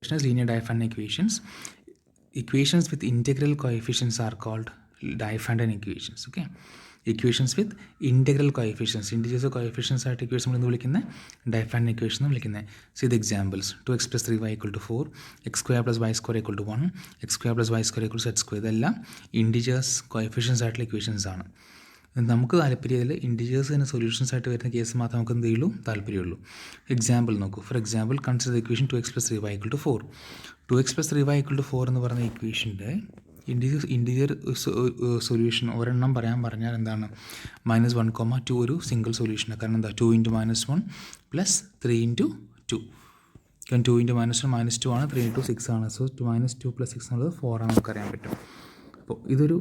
As linear Diophantine equations. Equations with integral coefficients are called Diophantine equations. Okay, equations with integral coefficients, integers coefficients ആയിട്ട് equation നമ്മൾ വിളിക്കുന്നത് Diophantine equation എന്ന് വിളിക്കുന്നത്. See the examples: 2x plus 3y equal to 4, x square plus y square equal to 1, x square plus y square equal to z square. ഇതെല്ലാം integers coefficients ആയിട്ടുള്ള equations ആണ്. നമുക്ക് താല്പര്യത്തിൽ integers തന്നെ solutions ആയിട്ട് വരുന്ന case മാത്രമേ നമുക്ക് എന്ത് ചെയ്യുള്ളൂ, താല്പര്യമുള്ളൂ. എക്സാമ്പിൾ നോക്കൂ. For example consider equation 2x plus 3y equal to 4. 2x plus 3y equal to 4 എന്ന് പറയുന്ന ഇക്വേഷൻ്റെ ഇൻറ്റിജർ സൊല്യൂഷൻ ഒരെണ്ണം പറഞ്ഞാൽ എന്താണ്, -1, 2 ഒരു സിംഗിൾ സൊല്യൂഷനാണ്. കാരണം എന്താ, 2 × -1 പ്ലസ് 3 × 2. കാരണം 2 × -1 -2 ആണ്, 3 × 6 ആണ്. സോ -2 + 6 എന്നുള്ളത് 4 ആണ് നമുക്കറിയാൻ പറ്റും. അപ്പോൾ ഇതൊരു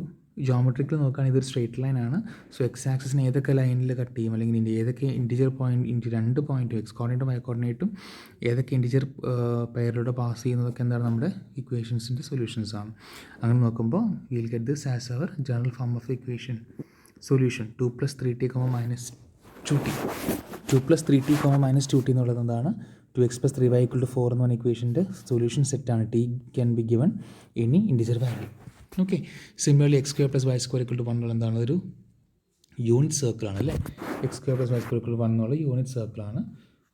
ജോമെട്രിക്കൽ നോക്കുകയാണെങ്കിൽ ഇതൊരു സ്ട്രേറ്റ് ലൈനാണ്. സോ എക്സ് ആക്സിസിന് ഏതൊക്കെ ലൈനിൽ കട്ട് ചെയ്യും, അല്ലെങ്കിൽ ഏതൊക്കെ ഇൻറ്റിജർ പോയിൻറ്റ് രണ്ട് പോയിൻറ്റും എക്സ് കോർഡിനേറ്റും വൈ കോർഡിനേറ്റും ഏതൊക്കെ ഇൻറ്റിജർ പെയറിലൂടെ പാസ് ചെയ്യുന്നതൊക്കെ എന്താണ് നമ്മുടെ ഇക്വേഷൻസിൻ്റെ സൊല്യൂഷൻസ് ആണ്. അങ്ങനെ നോക്കുമ്പോൾ will get this as our general form of equation solution 2 + 3t, -2t. 2 + 3t, -2t എന്നുള്ളത് എന്താണ്, 2x plus 3y equal to 4 എന്ന് പറഞ്ഞ ഇക്വേഷൻ്റെ സൊല്യൂഷൻ സെറ്റാണ്. T can be given any integer value. Okay, similarly x square plus y square equal to 1 എന്നുള്ള എന്താണ്, ഒരു unit സർക്കിളാണ് അല്ലേ. x square plus y square equal to 1 എന്നുള്ള യൂണിറ്റ് സർക്കിളാണ്.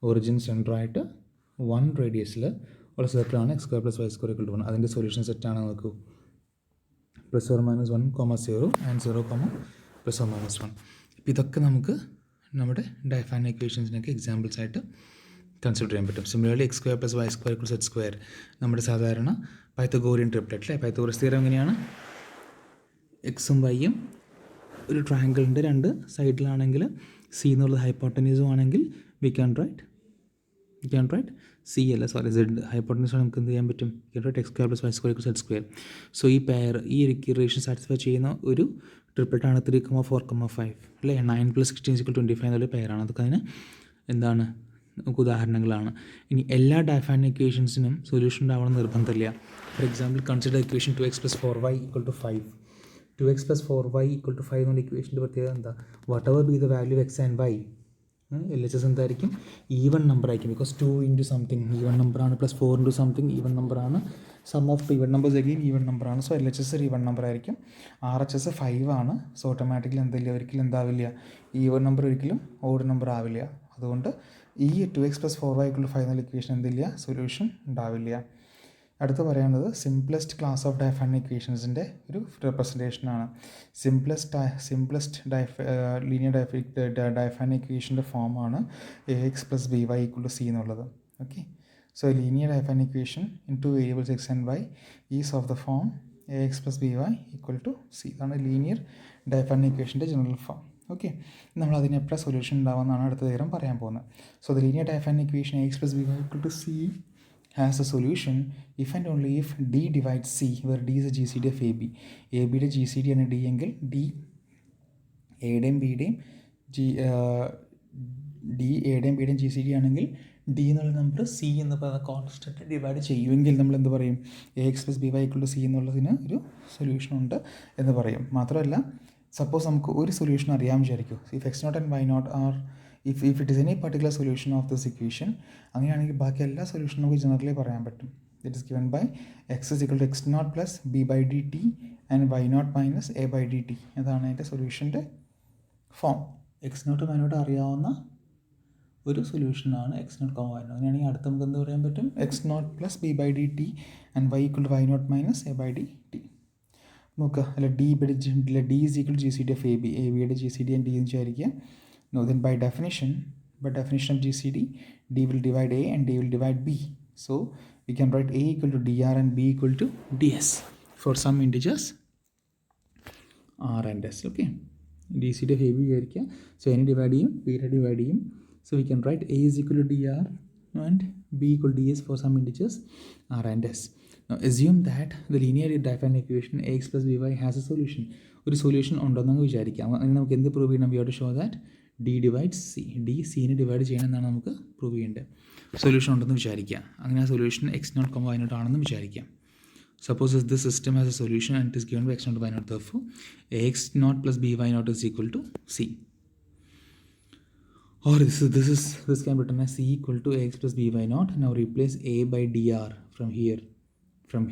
ഒറിജിൻ സെൻറ്ററായിട്ട് 1 റേഡിയസിൽ ഉള്ള സർക്കിളാണ് x square plus y square equal to 1. അതിൻ്റെ solution സെറ്റാണ് നോക്കൂ, +or -1, 0 and 0, +or -1. അപ്പോൾ ഇതൊക്കെ നമുക്ക് നമ്മുടെ ഡയഫാനിക് ഇക്വേഷൻസിനൊക്കെ എക്സാമ്പിൾസ് ആയിട്ട് കൺസിഡർ ചെയ്യാൻ പറ്റും. Similarly x square plus y square equal to z square നമ്മുടെ സാധാരണ പൈത്തഗോറിയൻ ട്രിപ്ലെറ്റ് അല്ലേ. പൈത്തഗോറസ് തിയറം എങ്ങനെയാണ്, എക്സും വൈയും ഒരു ട്രയാങ്കിളിൻ്റെ രണ്ട് സൈഡിലാണെങ്കിൽ സി എന്നുള്ളത് ഹൈപ്പോട്ടനീസും ആണെങ്കിൽ വി ക്യാൻ റൈറ്റ് സി അല്ല സോറി സെഡ് ഹൈപ്പോട്ടനീസ് നമുക്ക് എന്ത് ചെയ്യാൻ പറ്റും, x square plus y square equal to z square. So ഈ പെയർ ഈ ഇക്വേഷൻ സാറ്റിസ്ഫൈ ചെയ്യുന്ന ഒരു ട്രിപ്ലെറ്റാണ് 3, 4, 5 അല്ലേ. 9 + 16 = 25 എന്നുള്ള പെയറാണ്. അതൊക്കെ അതിന് എന്താണ്, നമുക്ക് ഉദാഹരണങ്ങളാണ്. ഇനി എല്ലാ ഡയഫാനിക് ഇക്വേഷൻസിനും സൊല്യൂഷൻ ഉണ്ടാവണം നിർബന്ധമില്ല. For example consider equation 2x plus 4y equal to 5. 2x plus 4y equal to 5 എന്നുള്ള ഇക്വേഷൻ്റെ പ്രത്യേകത എന്താ, whatever be the value x and y, LHS എന്തായിരിക്കും, ഈവൺ നമ്പർ ആയിരിക്കും. ബിക്കോസ് 2 × സംതിങ് ഈവൺ നമ്പറാണ്, പ്ലസ് 4 × സംതിങ് ഈവൺ നമ്പറാണ്, sum of even numbers again even നമ്പറാണ്. So LHS ഒരു ഈവൺ നമ്പർ ആയിരിക്കും. RHS 5 ആണ്. സോ ഓട്ടോമാറ്റിക്കലി ഒരിക്കലും എന്താവില്ല, ഈവൺ നമ്പർ ഒരിക്കലും ഓഡ് നമ്പർ ആവില്ല. അതുകൊണ്ട് ഈ 2x plus 4y equal to 5 എന്നുള്ള ഇക്വേഷൻ എന്തില്ല, സൊല്യൂഷൻ ഉണ്ടാവില്ല. അടുത്ത് പറയുന്നത് സിംപ്ലസ്റ്റ് ക്ലാസ് ഓഫ് ഡയഫാനിക് ഇക്വേഷൻസിൻ്റെ ഒരു റെപ്രസെൻറ്റേഷനാണ്. സിംപ്ലസ്റ്റ് ലീനിയർ ഡയഫാനിക് ഇക്വേഷൻ്റെ ഫോമാണ് ax plus by equal to c എന്നുള്ളത്. Okay, so linear diophantine equation in 2 variables x and y is of the form ax plus by equal to c. ഇതാണ് linear diophantine ഇക്വേഷൻ്റെ general form. Okay, നമ്മൾ അതിന് എപ്പോഴാണ് solution ഉണ്ടാവുമെന്നാണ് അടുത്ത നേരം പറയാൻ പോകുന്നത്. So the linear diophantine equation ax plus by equal to c has a solution if and only if d divides c, where d is a GCD of AB. ABയുടെ GCD ആണ് d എങ്കിൽ d എയുടെയും ബിയുടെയും GCD ആണെങ്കിൽ d എന്നുള്ള number c എന്ന് പറയുന്ന constant divide ചെയ്യുമെങ്കിൽ നമ്മൾ എന്ത് പറയും, ax plus by equal to c എന്നുള്ളതിന് ഒരു സൊല്യൂഷൻ ഉണ്ട് എന്ന് പറയും. മാത്രമല്ല, സപ്പോസ് നമുക്ക് ഒരു സൊല്യൂഷൻ അറിയാൻ വിചാരിക്കും, if x0 and y0 are if it is any particular solution of this equation, അങ്ങനെയാണെങ്കിൽ ബാക്കി എല്ലാ സൊല്യൂഷനും നമുക്ക് ജനറലി പറയാൻ പറ്റും. It is given by x is equal to x0 plus b by dt and y0 minus a by dt. അതാണ് അതിൻ്റെ സൊല്യൂഷൻ്റെ form. x0 y0 അറിയാവുന്ന ഒരു സൊല്യൂഷനാണ് x0, y0. അങ്ങനെയാണെങ്കിൽ അടുത്ത് നമുക്ക് എന്ത് പറയാൻ പറ്റും, x0 plus b by dt and y equal to y0 minus a by dt. നോക്കുക, അല്ല d is equal to GCD of AB. ABയുടെ GCD and d എന്ന് വിചാരിക്കുക. No, then by definition of GCD, d will divide a and d will divide b. So we can write a equal to dr and b equal to ds for some integers r and s. Okay, GCD of ab വിചാരിക്കുക. So a divide ചെയ്യും, b divide ചെയ്യും. So we can write a is equal to dr and b equal to ds for some integers r and s. Now assume that the linear Diophantine equation ax plus by has a solution. ഒരു solution ഉണ്ടെന്ന് വിചാരിക്കാം. അങ്ങനെ നമുക്ക് എന്ത് prove ചെയ്യണം, we have to show that d divides c. d c നെ divide ചെയ്യണം എന്നാണ് നമുക്ക് പ്രൂവ് ചെയ്യേണ്ടത്. സൊല്യൂഷൻ ഉണ്ടെന്ന് വിചാരിക്കുക. അങ്ങനെ ആ സൊല്യൂഷൻ x0, y0 ആണെന്ന് വിചാരിക്കാം. Suppose this system has a solution and it is given by x0, y0. Therefore ax0 plus by0 is equal to c. Or this can be written as c equal to ax plus by0. Now replace a by dr from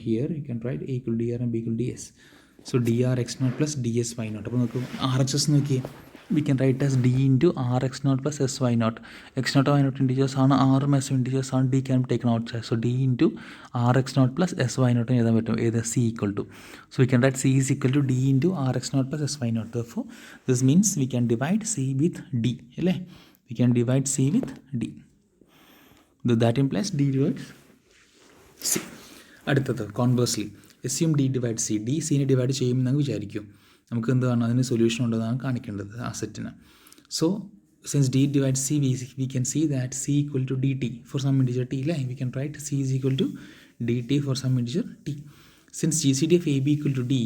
here you can write a equal to dr and b equal to ds. So dr x naught plus ds y naught. അപ്പോൾ നമുക്ക് RHS നോക്കി, we can write as d into r x naught plus s y naught. x naught y naught integers ആണ്, r s integers ആണ്, d can be taken outside. So d into r x naught plus s y naught എഴുതാൻ പറ്റും, ഏത് c equal to. So we can write c is equal to d into r x naught plus s y naught. Therefore this means we can divide c with d അല്ലേ, we can divide c with d. That implies d divides c. അടുത്തത് conversely assume d divides c. d c-നെ divide ചെയ്യുമെന്ന് വിചാരിക്കും. നമുക്ക് എന്താണ് അതിന് solution ഉണ്ടെന്നാണ് കാണിക്കേണ്ടത് ആ സെറ്റിന്. So since d divides c, we can see that c equal to dt for some integer t. We can write c is equal to dt for some integer t. Since gcd of ab equal to d,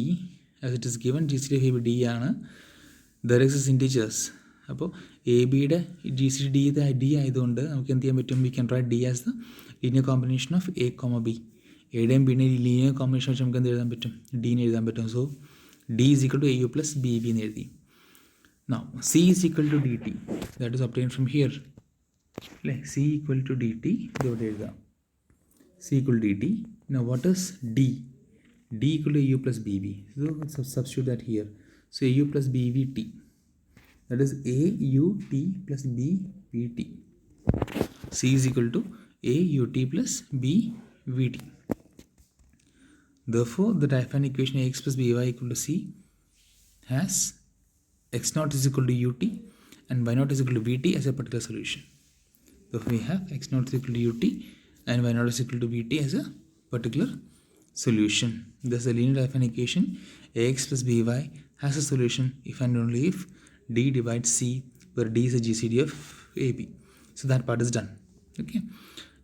as it is given gcd of ab d ആണ്, there exists integers. അപ്പോൾ A ബിയുടെ G C D D ആയതുകൊണ്ട് നമുക്ക് എന്ത് ചെയ്യാൻ പറ്റും, we can write D as the linear combination of A comma B. എയുടെയും ബിയുടെ ലീനിയർ കോമ്പിനേഷൻ വെച്ച് നമുക്ക് എന്ത് എഴുതാൻ പറ്റും, ഡീനെ എഴുതാൻ പറ്റും. So D is equal to A U plus B B എന്ന് എഴുതി. Now C is equal to D T, that is obtained from here അല്ലേ. C equal to D T ഇതോടെ എഴുതാം, C equal D T. Now what is D, D equal to A U plus B B. So substitute that here. So A U plus B V T, that is a u t plus b v t. c is equal to a u t plus b v t. Therefore the diaphragm equation ax plus by equal to c has x naught is equal to ut and y naught is equal to vt as a particular solution. Therefore we have x naught is equal to ut and y naught is equal to vt as a particular solution. Thus the linear diaphragm equation ax plus by has a solution if and only if d divides c, where d is a GCD of AB. So that part is done. Okay.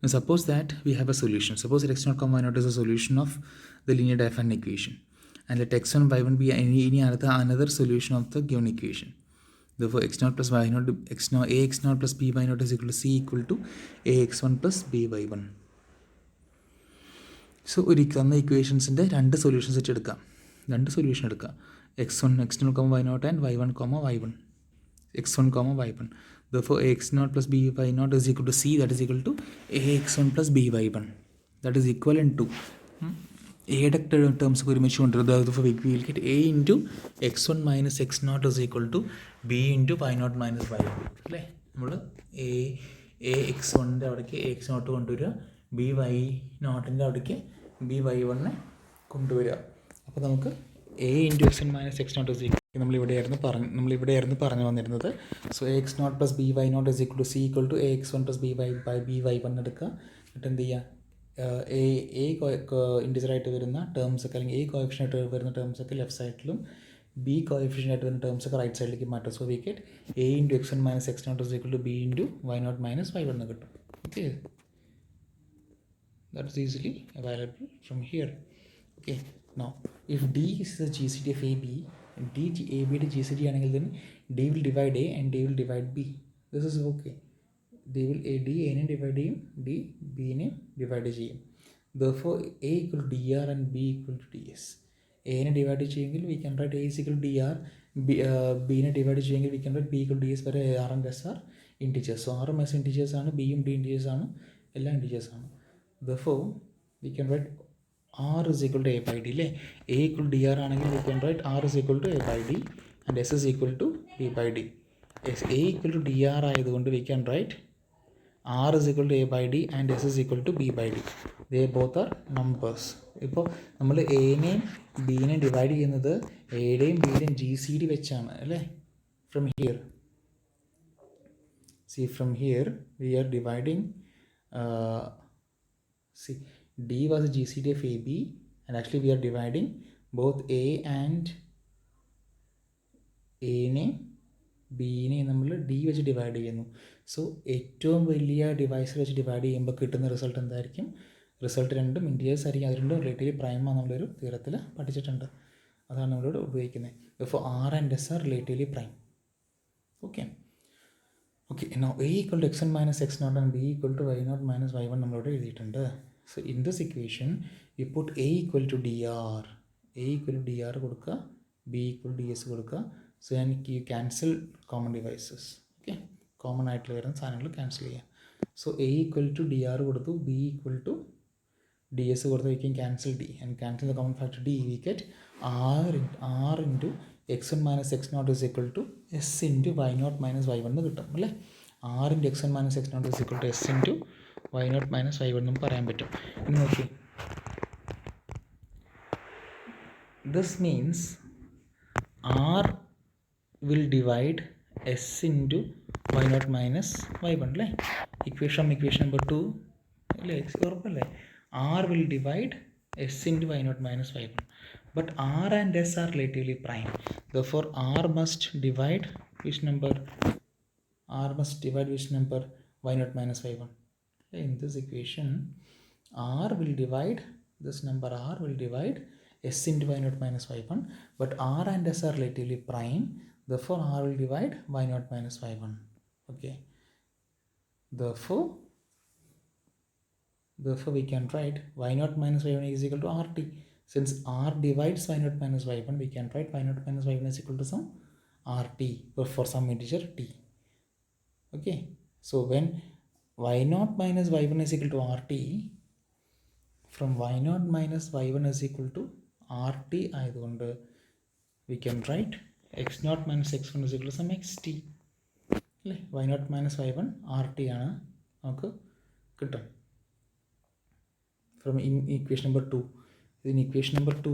Now suppose that we have a solution. Suppose that x naught comma y naught is a solution of the linear diaphragm equation, and let x1 y1 be any another solution of the given equation. Therefore x naught plus y naught ax naught plus by naught is equal to c equal to ax1 plus by1. So ഒരു തന്ന ഇക്വേഷൻസിൻ്റെ രണ്ട് solution set എടുക്കാം, രണ്ട് solution എടുക്കാം. x1 x0 comma y0 and y1 comma y1, x1 comma y1. Therefore ax0 plus by0 is equal to c, that is equal to ax1 plus by1, that is equivalent to എയുടെ terms ഒരുമിച്ച് കൊണ്ടുവരും. Therefore we will get a into x1 minus x0 is equal to b into y0 minus y2 അല്ലേ. നമ്മൾ A x1ൻ്റെ അവിടേക്ക് x0 കൊണ്ടുവരിക, B y0ൻ്റെ അവിടേക്ക് B y1 കൊണ്ടുവരിക. അപ്പോൾ നമുക്ക് A into X N minus X not is equal, നമ്മളിവിടെയായിരുന്നു പറഞ്ഞു വന്നിരുന്നത്. So A X not plus B Y not is equal to C equal to A X one plus B Y one എടുക്കുക. എന്നിട്ട് എന്ത് ചെയ്യുക, എ ഇൻഡിജറായിട്ട് വരുന്ന ടേംസൊക്കെ അല്ലെങ്കിൽ A coefficient ആയിട്ട് വരുന്ന ടേംസൊക്കെ ലെഫ്റ്റ് സൈഡിലും ബി കോഎഫിഷ്യൻ്റ് ആയിട്ട് വരുന്ന ടേംസൊക്കെ റൈറ്റ് സൈഡിലേക്ക് മാറ്റും. So we get a into x one minus X not is equal to b into y naught minus y one എന്ന് കിട്ടും. Okay, that is easily available from here. Okay, now if d is the GCD of AB, AB യുടെ GCD ആണെങ്കിൽ then d will divide A and d will divide B. This is okay. D A നെ divide ചെയ്യും, d B നെ divide ചെയ്യും. Therefore A equal to dr and B equal to ds. A നെ divide ചെയ്യുമെങ്കിൽ we can write A is equal to dr, B നെ divide ചെയ്യുമെങ്കിൽ we can write B equal to ds, വരെ R and S are integers. So R ഉം S integers ആണ്, B യും D integers ആണ്, എല്ലാം integers ആണ്. Therefore we can write R is equal to A by D. A equal to dr ആണെങ്കിൽ we can write R is equal to A by D and S is equal to B by D. A equal to dr ആയതുകൊണ്ട് we can write R is equal to A by D and S is equal to B by D. They both are numbers. ഇപ്പോൾ നമ്മൾ എനെയും ബീനെയും divide ചെയ്യുന്നത് എയുടെയും ബിയുടെയും GCD വെച്ചാണ് അല്ലേ. From here from here we are dividing D was a GCD of AB and actually we are dividing both A and A നെ ബീനെ നമ്മൾ D വെച്ച് divide ചെയ്യുന്നു. സോ ഏറ്റവും വലിയ ഡിവൈസ് വെച്ച് ഡിവൈഡ് ചെയ്യുമ്പോൾ കിട്ടുന്ന റിസൾട്ട് എന്തായിരിക്കും? റിസൾട്ട് രണ്ടും ഇൻറ്റീരിയേഴ്സ് ആയിരിക്കും. അത് രണ്ടും റിലേറ്റീവ്ലി പ്രൈമാണ് നമ്മളൊരു തിയറത്തിൽ പഠിച്ചിട്ടുണ്ട്. അതാണ് നമ്മളിവിടെ ഉപയോഗിക്കുന്നത്. ഇപ്പോൾ R and S are relatively prime. Okay, now A equal to x1 minus x0 and B equal to y0 minus y1 നമ്മളിവിടെ എഴുതിയിട്ടുണ്ട്. So in this equation you put A equal to dr, A equal to dr കൊടുക്കുക, B equal to ds കൊടുക്കുക. So you cancel common devices. Okay, common ആയിട്ടുള്ള വരുന്ന സാധനങ്ങൾ cancel ചെയ്യാം. So A equal to dr കൊടുത്തു, B equal to ds കൊടുത്ത് we can cancel d and cancel the common factor d, we get r into x1 minus x0 is equal to s into y0 minus y1 എന്ന് കിട്ടും അല്ലേ. r into x1 minus x0 is equal to s into y0 minus y1 എന്നും പറയാൻ പറ്റും. ഇനി നോക്കി, this means r will divide s into y0 minus y1 അല്ലേ. Equation number 2 അല്ലേ, ഉറപ്പല്ലേ. r will divide s into y0 minus y1, but r and s are relatively prime, therefore r must divide which number, y0 minus y1. In this equation r will divide this number, r will divide s into y0 minus y1, but r and s are relatively prime, therefore r will divide y0 minus y1. Okay, therefore we can write y0 minus y1 is equal to rt. Since r divides y0 minus y1, we can write y0 minus y1 is equal to some rt for some integer t. Okay, so when y0 minus y1 is equal to rt, from y0 minus y1 is equal to rt ആയതുകൊണ്ട് we can write x0 minus x1 is equal to some xt അല്ലേ. y0 minus y1 rt ആണ് നമുക്ക് കിട്ടും from equation number 2. In equation number 2,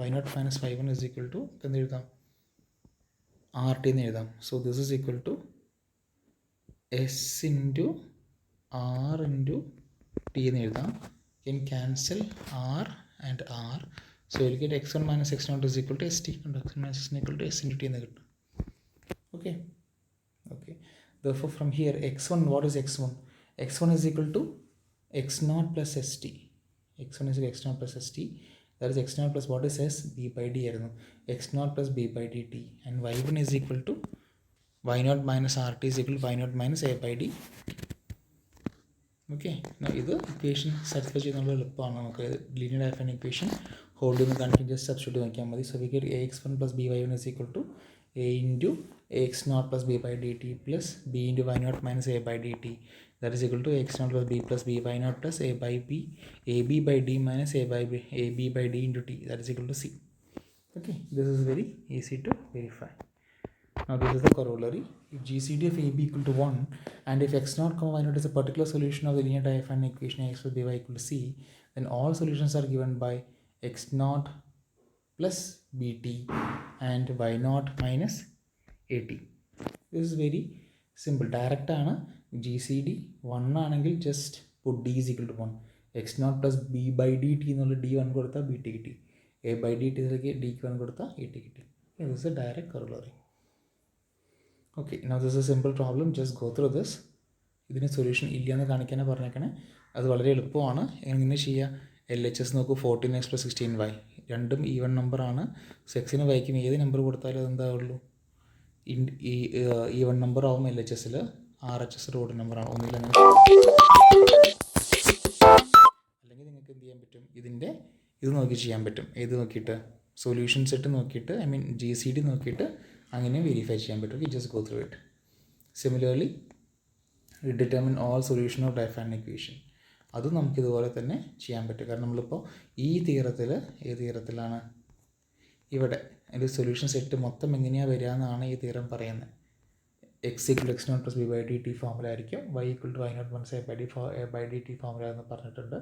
y0 minus y1 is equal to എന്ത് എഴുതാം, rt എന്ന് എഴുതാം. So this is equal to s into r into t എന്ന് എഴുതാം. You can cancel r and r, so you'll get x1 minus x0 is equal to st, and x1 minus x0 equal to s into t എന്ന് കിട്ടും. Okay, therefore from here x1, what is x1? x1 is equal to x0 plus st. x1 is equal to x0 plus st, that is x0 plus what is s, b by d ആയിരുന്നു, x0 plus b by dt, and y1 is equal to y0 minus rt is equal to y0 minus a by d. Okay, ഇത് equation satisfy ചെയ്യുന്നുള്ള എളുപ്പമാണ്. നമുക്ക് linear ഡയഫറൻറ്റ് equation hold ചെയ്യുന്ന കാണിക്കും, just substitute നോക്കിയാൽ മതി. So we get ax1 plus by1 is equal to a into ax0 plus b by dt plus b into y0 minus a by dt, that is equal to x0 plus b y0 plus a by b, ab by d minus a b by d into t, that is equal to c. Okay, this is very easy to verify. Now this is the corollary. If GCD of AB equal to 1 and if x0, y0 is a particular solution of the linear differential equation x plus by equal to c, then all solutions are given by x0 plus bt and y0 minus at. This is very simple. Direct ആണ്. GCD 1 ആണെങ്കിൽ just put d is equal to 1. x0 plus b by dt എന്നുള്ള d1 കൊടുത്താൽ bt കിട്ടി, a by dt d1 കൊടുത്താൽ at കിട്ടി. This is a direct corollary. Okay, now this is a simple problem, just go through this. ഇതിന് solution ഇല്ലയെന്ന് കാണിക്കാനാണ് പറഞ്ഞേക്കണേ. അത് വളരെ എളുപ്പമാണ്. എങ്ങനെ ചെയ്യുക, LHS നോക്കൂ, 14x plus 16y, രണ്ടും ഈവൺ നമ്പറാണ്. എക്സിനും വൈക്കും ഏത് നമ്പർ കൊടുത്താലും അതെന്താവുള്ളൂ, ഈവൺ നമ്പർ ആവും. LHSൽ RHS റോഡ് നമ്പറാണ്. ഒന്നുമില്ല, അല്ലെങ്കിൽ നിങ്ങൾക്ക് എന്ത് ചെയ്യാൻ പറ്റും, ഇത് നോക്കി ചെയ്യാൻ പറ്റും. ഏത് നോക്കിയിട്ട്, സൊല്യൂഷൻ സെറ്റ് നോക്കിയിട്ട്, GCD നോക്കിയിട്ട് അങ്ങനെ വെരിഫൈ ചെയ്യാൻ പറ്റും. Just go through it. Similarly determine all solution of diophantine equation, അതും നമുക്കിതുപോലെ തന്നെ ചെയ്യാൻ പറ്റും. കാരണം നമ്മളിപ്പോൾ ഈ തിയറത്തിൽ, ഏത് തിയറത്തിലാണ്, ഇവിടെ അതിൻ്റെ സൊല്യൂഷൻ സെറ്റ് മൊത്തം എങ്ങനെയാണ് വരിക എന്നാണ് ഈ തിയറം പറയുന്നത്. x equal to x0 plus b by dt formula ആയിരിക്കും, y equal to y0 minus a by dt formula എന്ന് പറഞ്ഞിട്ടുണ്ട്.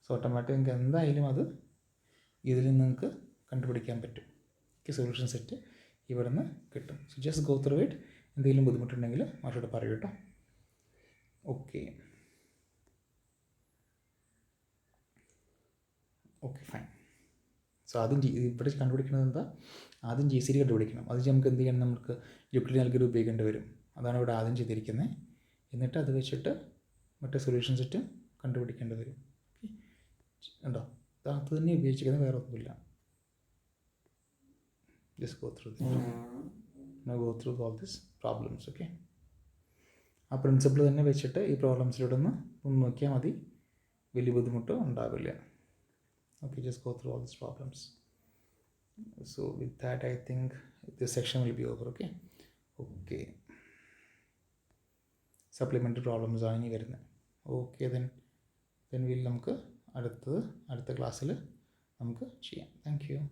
സോ ഓട്ടോമാറ്റിക് നിങ്ങൾക്ക് എന്തായാലും അത് ഇതിൽ നിങ്ങൾക്ക് കണ്ടുപിടിക്കാൻ പറ്റും. സൊല്യൂഷൻ സെറ്റ് ഇവിടെ നിന്ന് കിട്ടും. So just go through it. എന്തെങ്കിലും ബുദ്ധിമുട്ടുണ്ടെങ്കിൽ മാഷോട് പറയൂ കേട്ടോ. Okay fine. സോ ആദ്യം ഇവിടെ കണ്ടുപിടിക്കുന്നത് എന്താ, ആദ്യം GCD കണ്ടുപിടിക്കണം. അത് നമുക്ക് എന്ത് ചെയ്യണം, നമുക്ക് യൂക്ലിഡ് നൽകി ഉപയോഗിക്കേണ്ടി വരും. അതാണ് ഇവിടെ ആദ്യം ചെയ്തിരിക്കുന്നത്. എന്നിട്ട് അത് വെച്ചിട്ട് മറ്റേ സൊല്യൂഷൻ സെറ്റ് കണ്ടുപിടിക്കേണ്ടി വരും. ഉണ്ടോ, അത് തന്നെ ഉപയോഗിച്ചിരിക്കുന്നത്, വേറെ ഒന്നുമില്ല. Just go through this. Now go through all these problems. Okay, ആ പ്രിൻസിപ്പിൾ തന്നെ വെച്ചിട്ട് ഈ പ്രോബ്ലംസിലൂടെ ഒന്ന് നോക്കിയാൽ മതി, വലിയ ബുദ്ധിമുട്ട് ഉണ്ടാവില്ല. Okay, just go through all these problems. So with that I think this section will be over. Okay, supplementary problems ആണ് ഇനി വരുന്നത്. Okay, then we'll നമുക്ക് അടുത്ത ക്ലാസ്സിൽ നമുക്ക് ചെയ്യാം. Thank you.